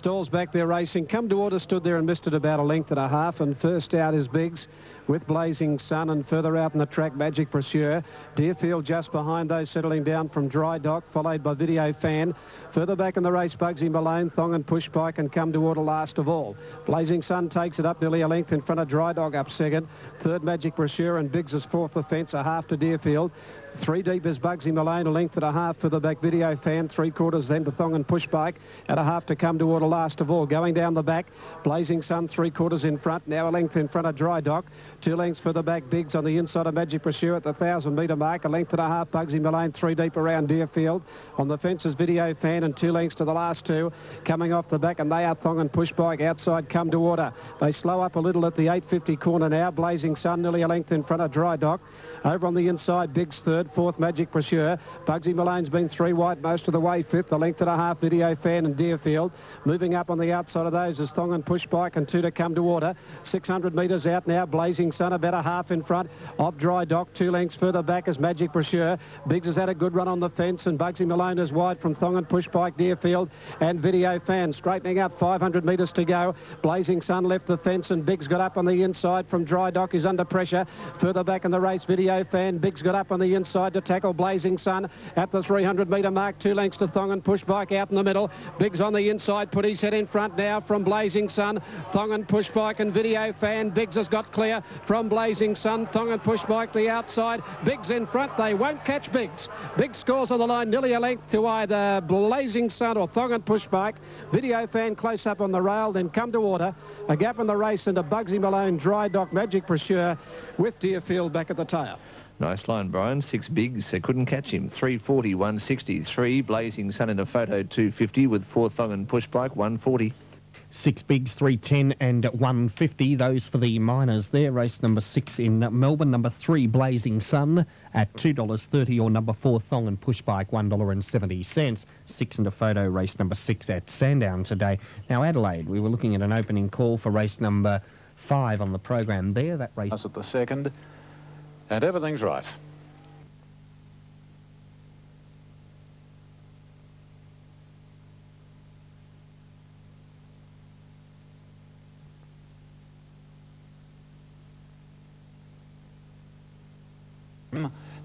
Stalls back there racing. Come to Order stood there and missed it about a length and a half. And first out is Biggs with Blazing Sun, and further out in the track, Magic Pursuer. Deerfield just behind those, settling down from Dry Dock, followed by Video Fan. Further back in the race, Bugsy Malone, Thong and Push Bike, and Come to Order last of all. Blazing Sun takes it up nearly a length in front of Dry Dock up second. Third, Magic Pursuer, and Biggs is fourth. The fence, a half to Deerfield. Three deep is Bugsy Malone, a length and a half for the back, Video Fan. 3/4 then to Thong and Push Bike, and a half to Come to Order last of all. Going down the back, Blazing Sun 3/4 in front, now a length in front of Dry Dock. 2 lengths for the back, Biggs on the inside of Magic Pursuer at the 1,000-metre mark. A length and a half, Bugsy Malone, 3 deep around Deerfield. On the fences, Video Fan, and 2 lengths to the last 2. Coming off the back, and they are Thong and Push Bike outside Come to Order. They slow up a little at the 850 corner now. Blazing Sun nearly a length in front of Dry Dock. Over on the inside, Biggs third, fourth, Magic Pursuer. Bugsy Malone's been 3 wide most of the way, fifth. A length and a half, Video Fan and Deerfield. Moving up on the outside of those is Thong and Push Bike, and 2 to Come to Order. 600 metres out now. Blazing Sun about a half in front of Dry Dock. 2 lengths further back is Magic Pursuer. Biggs has had a good run on the fence, and Bugsy Malone is wide from Thong and Push Bike, Deerfield and Video Fan. Straightening up, 500 metres to go. Blazing Sun left the fence, and Biggs got up on the inside from Dry Dock, who's under pressure. Further back in the race, Video Fan. Biggs got up on the inside to tackle Blazing Sun at the 300-metre mark. 2 lengths to Thong and Push Bike out in the middle. Biggs on the inside, put his head in front now from Blazing Sun. Thong and Push Bike and Video Fan. Biggs has got clear from Blazing Sun. Thong and Push Bike the outside. Biggs in front. They won't catch Biggs. Biggs scores on the line, nearly a length to either Blazing Sun or Thong and Push Bike. Video Fan close up on the rail, then Come to Order. A gap in the race into Bugsy Malone, Dry Dock, Magic Pursuer with Deerfield back at the tail. Nice line, Brian. 6 Biggs. They couldn't catch him. 340, 163. Blazing Sun in a photo, 250 with 4 Thong and Push Bike, 140. 6 Biggs, 310 and 150. Those for the minors there. Race number 6 in Melbourne. Number 3, Blazing Sun at $2.30, or number 4, Thong and Push Bike, $1.70. 6 and a photo, race number 6 at Sandown today. Now, Adelaide, we were looking at an opening call for race number 5 on the program there. That race at the second, and everything's right.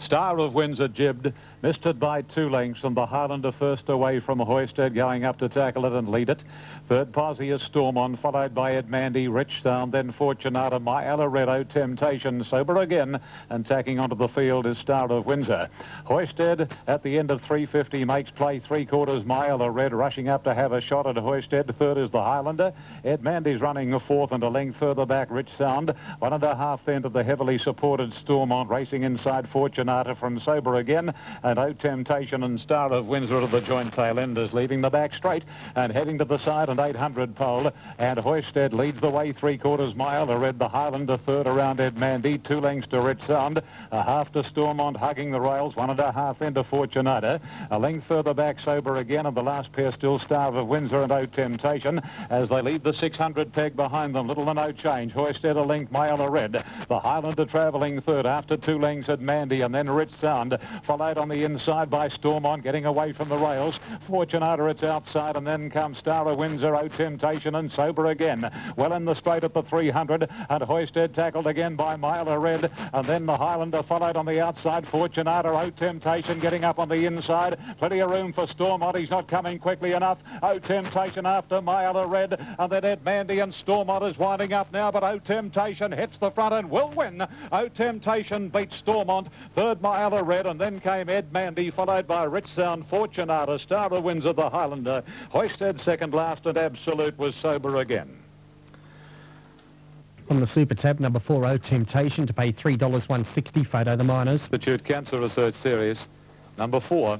Star of Windsor jibbed, missed it by 2 lengths, and the Highlander first away from Hoisted, going up to tackle it and lead it. Third posse is Stormont, followed by Edmandy, Rich Sound, then Fortunata, My Alaredo, Temptation, Sober Again, and tacking onto the field is Star of Windsor. Hoisted at the end of 350 makes play 3/4 mile. A red rushing up to have a shot at Hoisted. Third is the Highlander. Edmandy's running fourth, and a length further back Rich Sound. 1.5 then to the heavily supported Stormont, racing inside Fortunata from Sober Again, and O Temptation and Star of Windsor of the joint tail enders, leaving the back straight and heading to the side, and 800 pole, and Hoisted leads the way 3/4 mile. A red, the Highlander third around Edmandy, 2 lengths to Rich Sound, a half to Stormont hugging the rails, 1.5 into Fortunata, a length further back Sober Again, and the last pair still Star of Windsor and O Temptation as they leave the 600 peg behind them. Little to no change. Hoisted a length, mile a red, the Highlander travelling third after 2 lengths Edmandy, and then Rich Sound, followed on the inside by Stormont, getting away from the rails. Fortunata, it's outside, and then comes Star of Windsor, O Temptation and Sober Again. Well in the straight at the 300, and Hoisted tackled again by Mile a Red, and then the Highlander followed on the outside. Fortunata, O Temptation getting up on the inside. Plenty of room for Stormont. He's not coming quickly enough. O Temptation after Mile a Red, and then Edmandy and Stormont is winding up now, but O Temptation hits the front and will win. O Temptation beats Stormont. Third Mile a Red, and then came Edmandy, followed by Rich Sound, Fortunata, Star of Windsor, the Highlander. Hoisted second last, and Absolute was Sober Again. On the Super Tab, number 4, O Temptation, to pay $3.160. Photo the minors. Institute Cancer Research Series, number 4.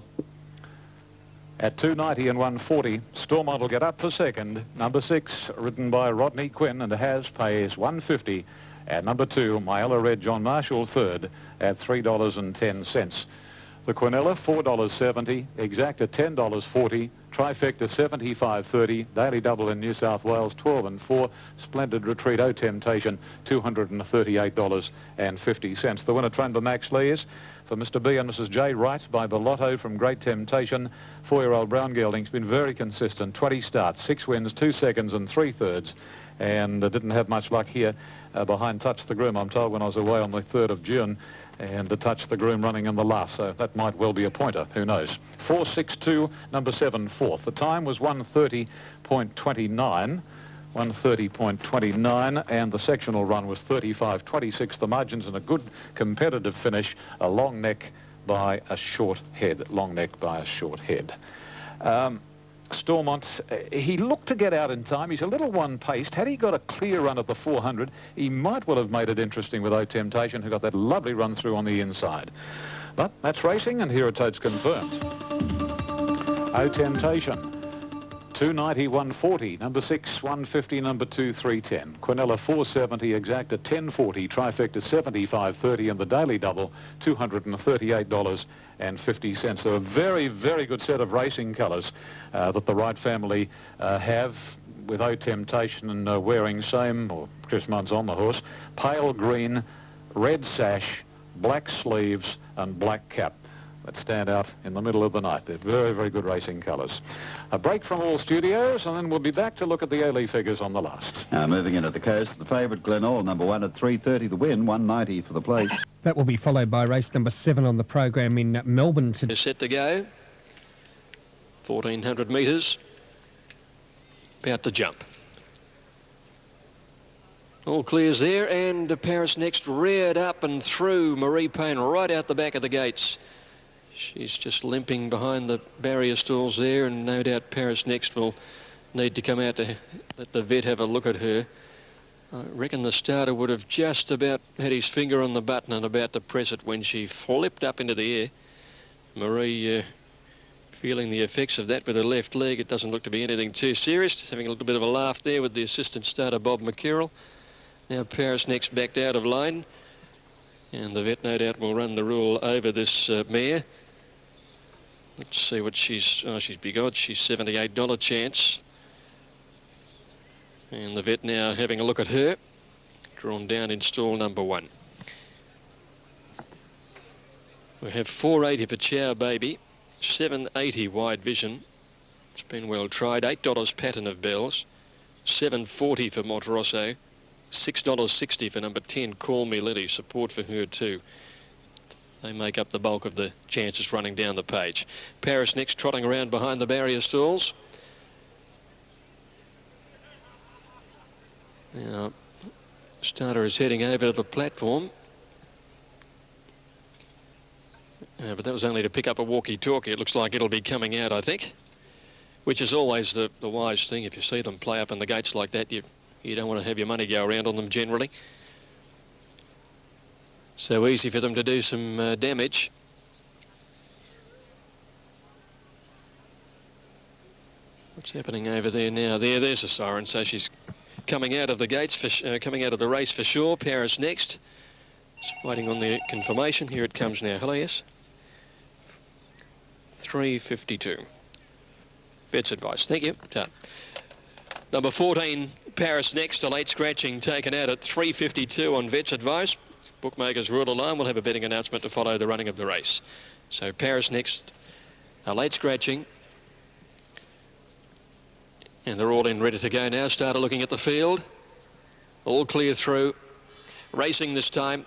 At 290 and 140, Stormont will get up for second. Number 6, ridden by Rodney Quinn, and has pays $1.50. At number 2, Myella Red, John Marshall third at $3.10. The Quinella, $4.70. Exacta, $10.40. Trifecta 75.30, Daily Double in New South Wales 12 and 4, Splendid Retreat, Oh Temptation $238.50. The winner trained by Max Lees for Mr. B and Mrs. J. Wright by Bellotto from Great Temptation. 4-year-old brown gelding's been very consistent, 20 starts, 6 wins, 2 seconds and 3/3, and didn't have much luck here behind Touch the Groom, I'm told, when I was away on the 3rd of June. And the Touch the Groom running in the last, so that might well be a pointer, who knows. 4.62, number 7, fourth. The time was 1:30.29, 1:30.29, and the sectional run was 35.26. The margins in a good competitive finish, a long neck by a short head, long neck by a short head. Stormont, he looked to get out in time. He's a little one-paced. Had he got a clear run at the 400, he might well have made it interesting with Oh Temptation, who got that lovely run through on the inside. But that's racing, and here are totes confirmed. Oh Temptation, 290, 140. Number 6, 150. Number 2, 310. Quinella, 470. Exacta, 1040. Trifecta, 75.30. And the Daily Double, $238.50. So a very, very good set of racing colours that the Wright family have, with Oh Temptation and wearing same, or Chris Mudd's on the horse, pale green, red sash, black sleeves and black cap that stand out in the middle of the night. They're very, very good racing colours. A break from all studios, and then we'll be back to look at the early figures on the last. Now moving into the coast, the favourite Glenall, number 1 at 3.30 the win, 190 for the place. That will be followed by race number 7 on the program in Melbourne today. They're set to go. 1,400 metres. About to jump. All clears there, and Paris Next reared up and through Marie Payne right out the back of the gates. She's just limping behind the barrier stalls there, and no doubt Paris Next will need to come out to let the vet have a look at her. I reckon the starter would have just about had his finger on the button and about to press it when she flipped up into the air. Marie feeling the effects of that with her left leg. It doesn't look to be anything too serious. Just having a little bit of a laugh there with the assistant starter Bob McKerrell. Now Paris Next backed out of line, and the vet no doubt will run the rule over this mare. Let's see what she's big odds. She's $78 chance. And the vet now having a look at her. Drawn down in stall number 1. We have 480 for Chow Baby, 780 Wide Vision. It's been well tried. $8 Pattern of Bells, 740 for Monterosso, $6.60 for number 10 Call Me Lily. Support for her too. They make up the bulk of the chances running down the page. Paris Next trotting around behind the barrier stalls. Now, starter is heading over to the platform. But that was only to pick up a walkie-talkie. It looks like it'll be coming out, I think, which is always the wise thing. If you see them play up in the gates like that, you don't want to have your money go around on them generally. So easy for them to do some damage. What's happening over there now? There's a siren. So she's coming out of the gates, coming out of the race for sure. Paris Next. Just waiting on the confirmation. Here it comes now. Hello, yes. 3:52. Bet's advice. Thank you. Ta. Number 14, Paris Next. A late scratching taken out at 3:52 on Vet's advice. Bookmakers rule a line. We'll have a betting announcement to follow the running of the race. So Paris Next, a late scratching. And they're all in ready to go now. Started looking at the field. All clear through. Racing this time.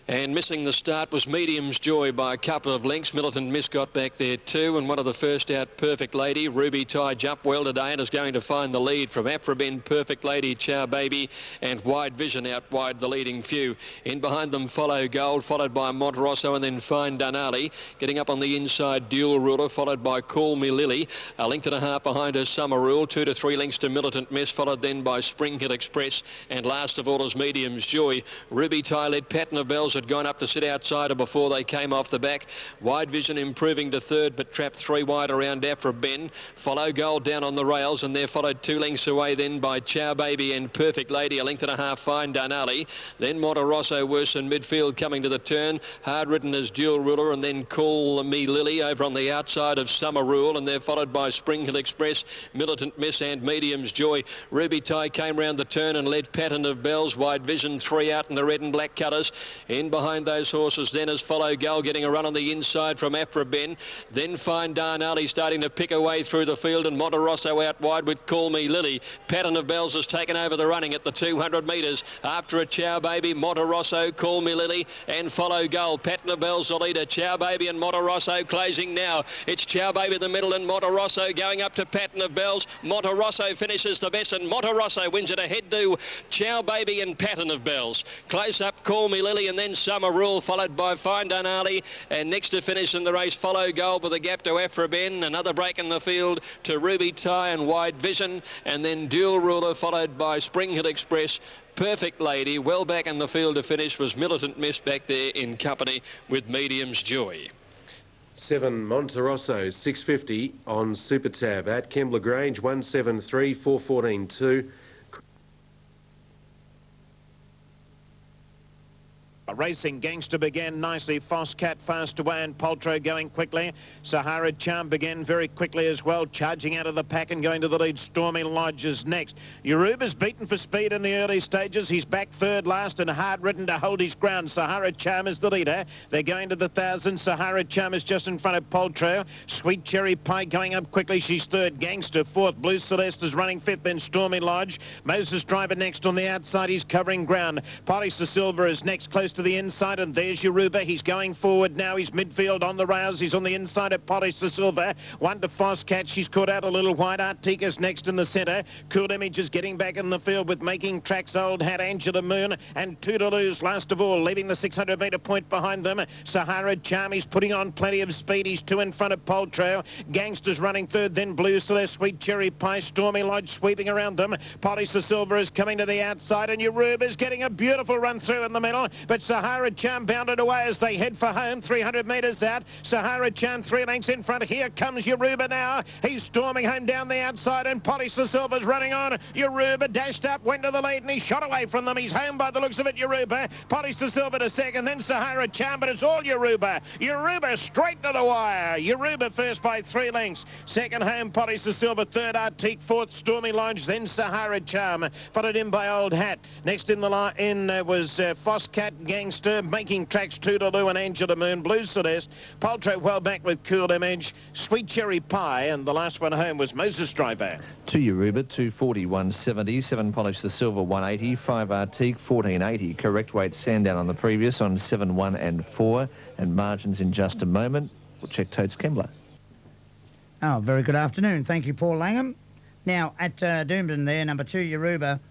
And missing the start was Medium's Joy by a couple of lengths. Militant Miss got back there too, and one of the first out, Perfect Lady. Ruby Tie jumped well today and is going to find the lead from Afrabin, Perfect Lady, Chow Baby, and Wide Vision out wide, the leading few. In behind them Follow Gold, followed by Monterosso, and then Fine Dunali. Getting up on the inside, Dual Ruler, followed by Call Me Lily. A length and a half behind her, Summer Rule. 2 to 3 lengths to Militant Miss, followed then by Spring Hill Express. And last of all is Medium's Joy. Ruby Tie led Pattern of Bells had gone up to sit outside her before they came off the back. Wide Vision improving to third, but trapped 3 wide around Afra Ben. Follow Gold down on the rails, and they're followed 2 lengths away then by Chow Baby and Perfect Lady, a length and a half Fine Dunali. Then Monte Rosso worse in midfield coming to the turn. Hard Ridden as Dual Ruler, and then Call Me Lily over on the outside of Summer Rule, and they're followed by Spring Hill Express, Militant Miss and Medium's Joy. Ruby Tie came round the turn and led Pattern of Bells. Wide Vision 3 out in the red and black colours. In behind those horses then is Follow Gull getting a run on the inside from Afra Ben. Then Fine Darnali starting to pick away through the field, and Monte Rosso out wide with Call Me Lily. Pattern of Bells has taken over the running at the 200 metres. After a Chow Baby, Monte Rosso, Call Me Lily and Follow Gull. Pattern of Bells the leader. Chow Baby and Monte Rosso closing now. It's Chow Baby in the middle and Monte Rosso going up to Pattern of Bells. Monte Rosso finishes the best, and Monte Rosso wins it ahead to Chow Baby and Pattern of Bells. Close up Call Me Lily and then Summer Rule, followed by Fine Dunali, and next to finish in the race Follow Gold with a gap to Afra Ben. Another break in the field to Ruby Tie and Wide Vision, and then Dual Ruler followed by Spring Hill Express. Perfect Lady. Well back in the field to finish was Militant Miss back there in company with Medium's Joy. 7 Monte Rosso, 650 on Super Tab at Kembla Grange, 173, 414 2. Racing Gangster began nicely. Foscat fast away and Poltro going quickly. Sahara Charm began very quickly as well, charging out of the pack and going to the lead. Stormy Lodge is next. Yoruba's beaten for speed in the early stages. He's back third last and hard ridden to hold his ground. Sahara Charm is the leader. They're going to the 1,000. Sahara Charm is just in front of Poltro. Sweet Cherry Pie going up quickly. She's third. Gangster fourth. Blue Celeste is running fifth. Then Stormy Lodge. Moses Driver next on the outside. He's covering ground. Polish the Silver is next close to the inside, and there's Yoruba. He's going forward now. He's midfield on the rails. He's on the inside at Polish the Silver. One to Foscat. She's caught out a little wide. Artica's next in the centre. Cool Image is getting back in the field with Making Tracks. Old Hat, Angela Moon and Toodaloo's last of all, leaving the 600 metre point behind them. Sahara Charm is putting on plenty of speed. He's 2 in front of Poltro. Gangsters running third, then Blue Celeste, Sweet Cherry Pie, Stormy Lodge sweeping around them. Polish the Silver is coming to the outside, and Yoruba's getting a beautiful run through in the middle, but Sahara Charm bounded away as they head for home. 300 metres out. Sahara Charm 3 lengths in front. Here comes Yoruba now. He's storming home down the outside, and Polish the Silver's running on. Yoruba dashed up, went to the lead, and he shot away from them. He's home by the looks of it, Yoruba. Polish the Silver to second, then Sahara Charm, but it's all Yoruba. Yoruba straight to the wire. Yoruba first by 3 lengths. Second home, Polish the Silver. Third, Artique. Fourth, Stormy Lodge. Then Sahara Charm, followed in by Old Hat. Next in the line was Foscat, Gangster, Making Tracks, Toodaloo and Angela Moon. Blue Celeste. Poltro well back with Cool Image. Sweet Cherry Pie, and the last one home was Moses Driver. 2 Yoruba, 240, 170. 7 Polish the Silver, 180. 5 Artique, 1480. Correct weight Sandown on the previous on 7, 1 and 4. And margins in just a moment. We'll check Totes Kembla. Oh, very good afternoon. Thank you, Paul Langham. Now, at Doomben there, number 2 Yoruba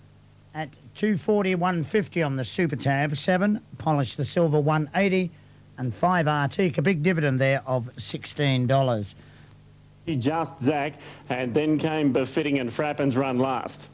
at 240, 150 on the Super Tab. 7 Polish the Silver, 180. And 5 Artique, a big dividend there of $16. Just Zach, and then came Befitting and Frappin's run last.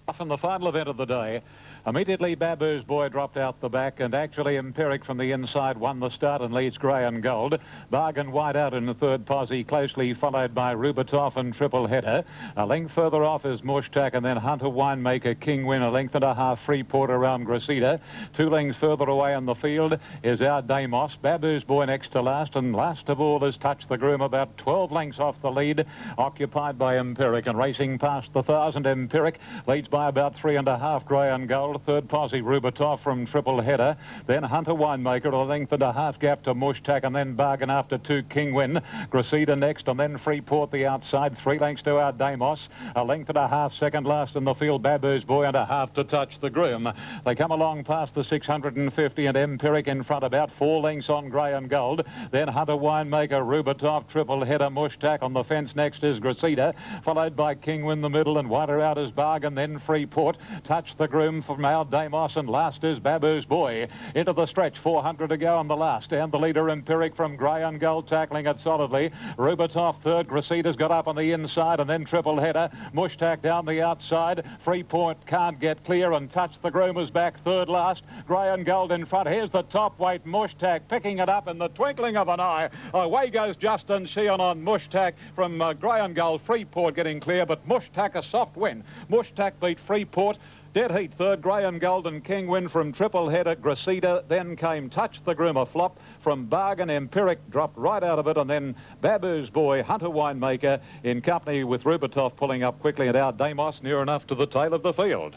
Off in the final event of the day. Immediately Babu's Boy dropped out the back, and actually Empiric from the inside won the start and leads Grey and Gold. Bargain wide out in the third posse, closely followed by Rubatoff and Triple Header. A length further off is Mushtak, and then Hunter Winemaker, King Win, a length and a half Freeport around Gracida. 2 lengths further away in the field is our Damos. Babu's Boy next to last, and last of all is Touch the Groom, about 12 lengths off the lead, occupied by Empiric, and racing past the 1,000. Empiric leads by about 3.5 Grey and Gold. Third posse Rubatoff from Triple Header, then Hunter Winemaker, a length and a half gap to Mushtak, and then Bargain after 2 King Win. Gracida next, and then Freeport the outside. 3 lengths to our Damos, a length and a half second last in the field. Babu's Boy and a half to Touch the Groom. They come along past the 650, and Empiric in front, about 4 lengths on Grey and Gold. Then Hunter Winemaker, Rubatoff, Triple Header, Mushtak. On the fence next is Gracida, followed by King Win the middle, and wider out is Bargain, then Freeport. Freeport. Touch the groom from Al Damos, and last is Babu's Boy. Into the stretch, 400 to go on the last. And the leader, Empiric from Grey and Gold, tackling it solidly. Rubatoff third. Gracita's got up on the inside, and then Triple Header. Mushtak down the outside. Freeport can't get clear, and Touch the groom is back third last. Grey and Gold in front. Here's the top weight, Mushtak, picking it up in the twinkling of an eye. Away goes Justin Sheehan on Mushtak from Grey and Gold. Freeport getting clear, but Mushtak a soft win. Mushtak beat Freeport. Dead heat third, Grey and Gold and King win from Triple Header, Gracita. Then came Touch the Groom, a flop from Bargain. Empiric dropped right out of it, and then Babu's Boy, Hunter Winemaker, in company with Rubatoff pulling up quickly, and out Damos near enough to the tail of the field.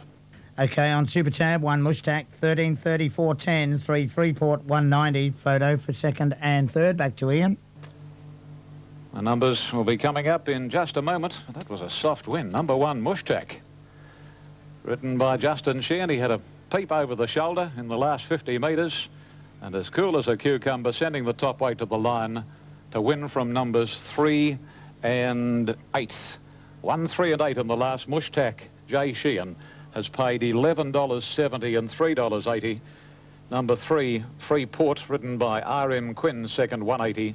OK, on Super Tab, 1 Mushtak, 13.34.10, 3 Freeport, 190. Photo for second and third. Back to Ian. The numbers will be coming up in just a moment. That was a soft win. Number 1, Mushtak. Ridden by Justin Sheehan. He had a peep over the shoulder in the last 50 metres, and as cool as a cucumber, sending the top weight to the line to win from numbers 3 and 8. 1, 3 and 8 in the last. Mushtak, Jay Sheehan, has paid $11.70 and $3.80. Number 3, Freeport, ridden by R.M. Quinn, second, 180.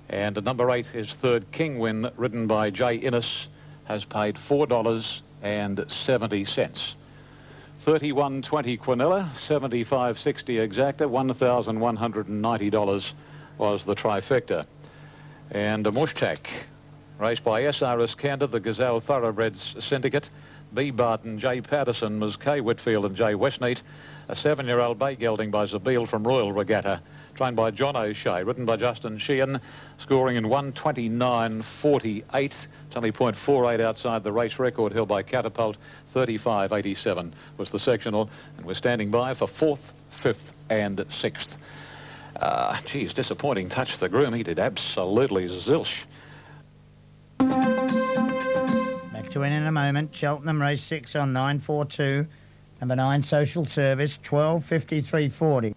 And number 8 is third, King Win, ridden by Jay Innes, has paid $4.70. 31.20 Quinella, 75.60 exacta, $1,190 was the trifecta. And Mushtak, raced by SRS Canada, the Gazelle Thoroughbreds Syndicate, B. Barton, J. Patterson, Ms. K. Whitfield and J. Westneat. A 7-year-old bay gelding by Zabeel from Royal Regatta, trained by John O'Shea, ridden by Justin Sheehan, scoring in 1:29.48. It's only 0.48 outside the race record held by Catapult. 35.87 was the sectional, and we're standing by for 4th, 5th and 6th. Geez, disappointing Touch the Groom. He did absolutely zilch. Back to in a moment. Cheltenham race 6 on 9.42. Number 9, Social Service, 12.53.40.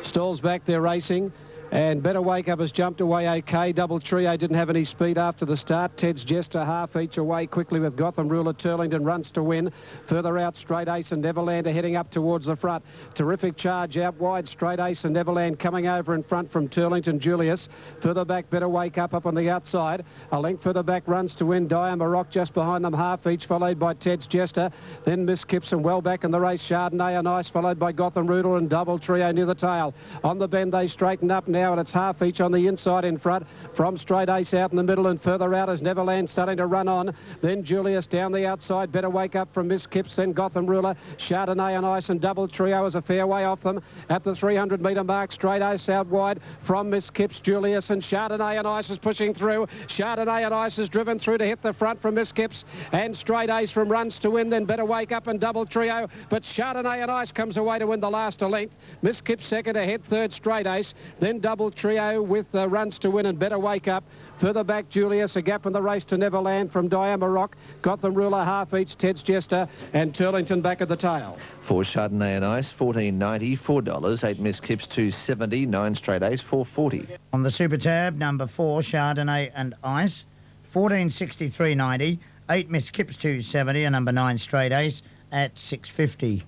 Stalls back there racing, and Better Wake Up has jumped away OK. Double Trio didn't have any speed after the start. Ted's Jester half each away quickly with Gotham Ruler. Turlington runs to win. Further out, Straight Ace and Neverland are heading up towards the front. Terrific charge out wide. Straight Ace and Neverland coming over in front from Turlington Julius. Further back, Better Wake Up on the outside. A length further back, Runs to Win. Diamond Rock just behind them, half each, followed by Ted's Jester. Then Miss Gibson well back in the race. Chardonnay and Ice, followed by Gotham Ruler and Double Trio near the tail. On the bend, they straighten up now, and it's half each on the inside in front from Straight Ace out in the middle, and further out is Neverland starting to run on. Then Julius down the outside. Better Wake Up from Miss Kips, then Gotham Ruler. Chardonnay and Ice and Double Trio is a fair way off them at the 300-metre mark. Straight Ace out wide from Miss Kips, Julius, and Chardonnay and Ice is pushing through. Chardonnay and Ice is driven through to hit the front from Miss Kips, and Straight Ace from Runs to Win, then Better Wake Up and Double Trio, but Chardonnay and Ice comes away to win the last a length. Miss Kips second ahead, third Straight Ace, then Double Trio with Runs to Win and Better Wake Up. Further back, Julius, a gap in the race to Neverland from Diana Rock. Gotham Ruler half each, Ted's Jester, and Turlington back at the tail. 4 Chardonnay and Ice, $14.90, $4. 8 Miss Kips, $2.70. 9 Straight Ace, $4.40. On the Super Tab, number 4, Chardonnay and Ice, $14.63.90. 8 Miss Kips, $2.70, and number 9 Straight Ace at $6.50.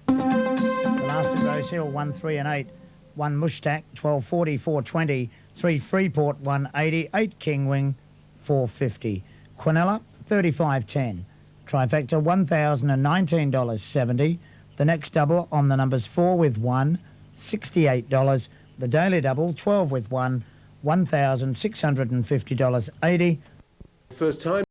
The last of Rose Hill, 1, 3 and 8. 1 Mushtak, 12.40, 4.20. 3 Freeport, 1.80. 8 King Wing, 4.50. Quinella, 35.10. Trifecta, $1,019.70. The next double on the numbers 4 with 1, $68. The daily double, 12 with 1, $1,650.80. First time.